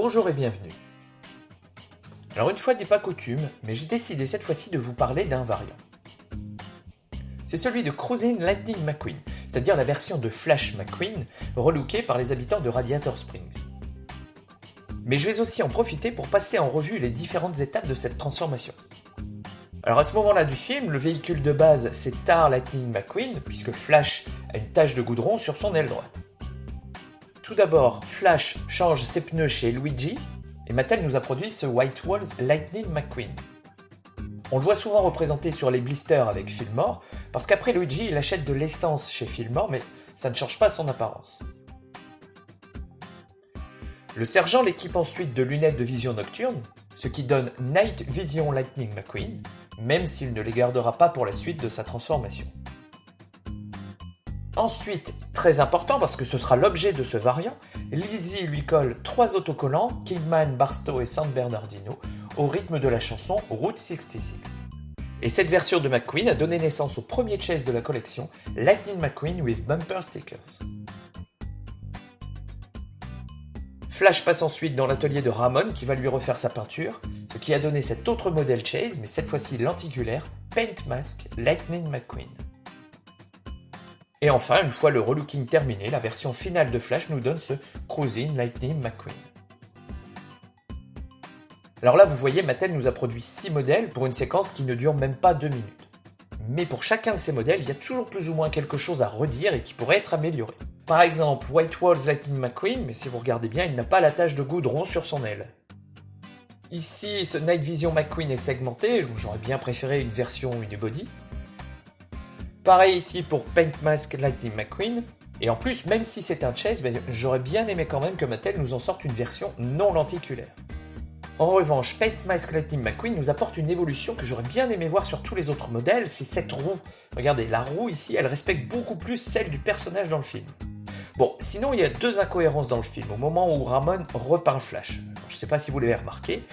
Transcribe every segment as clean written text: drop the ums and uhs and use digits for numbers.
Bonjour et bienvenue. Alors une fois n'est pas coutume, mais j'ai décidé cette fois-ci de vous parler d'un variant. C'est celui de Cruising Lightning McQueen, c'est-à-dire la version de Flash McQueen relookée par les habitants de Radiator Springs. Mais je vais aussi en profiter pour passer en revue les différentes étapes de cette transformation. Alors à ce moment-là du film, le véhicule de base c'est Tar Lightning McQueen, puisque Flash a une tache de goudron sur son aile droite. Tout d'abord, Flash change ses pneus chez Luigi, et Mattel nous a produit ce White Walls Lightning McQueen. On le voit souvent représenté sur les blisters avec Fillmore, parce qu'après Luigi il achète de l'essence chez Fillmore, mais ça ne change pas son apparence. Le sergent l'équipe ensuite de lunettes de vision nocturne, ce qui donne Night Vision Lightning McQueen, même s'il ne les gardera pas pour la suite de sa transformation. Ensuite, très important parce que ce sera l'objet de ce variant, Lizzie lui colle 3 autocollants Kingman, Barstow et San Bernardino au rythme de la chanson Route 66. Et cette version de McQueen a donné naissance au premier chase de la collection, Lightning McQueen with Bumper Stickers. Flash passe ensuite dans l'atelier de Ramon qui va lui refaire sa peinture, ce qui a donné cet autre modèle chase, mais cette fois-ci lenticulaire, Paint Mask Lightning McQueen. Et enfin, une fois le relooking terminé, la version finale de Flash nous donne ce Cruising Lightning McQueen. Alors là, vous voyez, Mattel nous a produit 6 modèles pour une séquence qui ne dure même pas 2 minutes. Mais pour chacun de ces modèles, il y a toujours plus ou moins quelque chose à redire et qui pourrait être amélioré. Par exemple, White Walls Lightning McQueen, mais si vous regardez bien, il n'a pas la tache de goudron sur son aile. Ici, ce Night Vision McQueen est segmenté, donc j'aurais bien préféré une version unibody. Pareil ici pour Paint Mask Lightning McQueen, et en plus, même si c'est un chase, j'aurais bien aimé quand même que Mattel nous en sorte une version non lenticulaire. En revanche, Paint Mask Lightning McQueen nous apporte une évolution que j'aurais bien aimé voir sur tous les autres modèles, c'est cette roue. Regardez, la roue ici, elle respecte beaucoup plus celle du personnage dans le film. Bon, sinon il y a 2 incohérences dans le film, au moment où Ramon repeint Flash. Je ne sais pas si vous l'avez remarqué.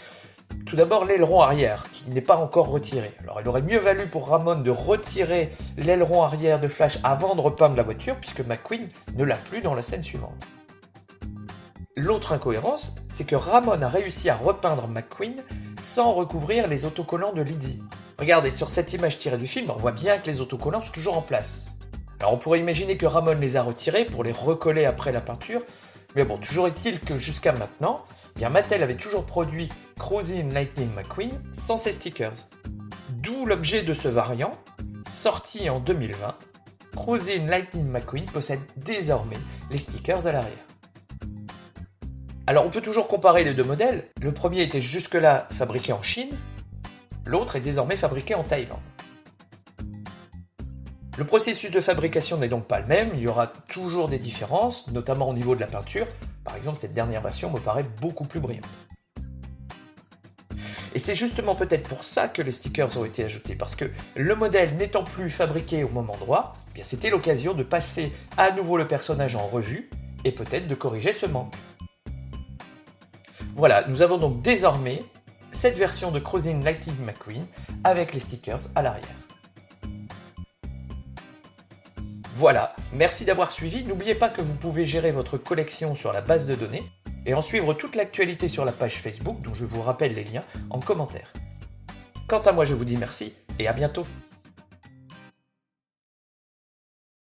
Tout d'abord, l'aileron arrière, qui n'est pas encore retiré. Alors il aurait mieux valu pour Ramon de retirer l'aileron arrière de Flash avant de repeindre la voiture, puisque McQueen ne l'a plus dans la scène suivante. L'autre incohérence, c'est que Ramon a réussi à repeindre McQueen sans recouvrir les autocollants de Lydie. Regardez, sur cette image tirée du film, on voit bien que les autocollants sont toujours en place. Alors on pourrait imaginer que Ramon les a retirés pour les recoller après la peinture, mais bon, toujours est-il que jusqu'à maintenant, Mattel avait toujours produit Cruising Lightning McQueen sans ses stickers. D'où l'objet de ce variant, sorti en 2020, Cruising Lightning McQueen possède désormais les stickers à l'arrière. Alors on peut toujours comparer les deux modèles, le premier était jusque-là fabriqué en Chine, l'autre est désormais fabriqué en Thaïlande. Le processus de fabrication n'est donc pas le même, il y aura toujours des différences, notamment au niveau de la peinture. Par exemple, cette dernière version me paraît beaucoup plus brillante. Et c'est justement peut-être pour ça que les stickers ont été ajoutés, parce que le modèle n'étant plus fabriqué au même endroit, c'était l'occasion de passer à nouveau le personnage en revue, et peut-être de corriger ce manque. Voilà, nous avons donc désormais cette version de Cruising Lightning McQueen avec les stickers à l'arrière. Voilà, merci d'avoir suivi, n'oubliez pas que vous pouvez gérer votre collection sur la base de données et en suivre toute l'actualité sur la page Facebook dont je vous rappelle les liens en commentaire. Quant à moi je vous dis merci et à bientôt.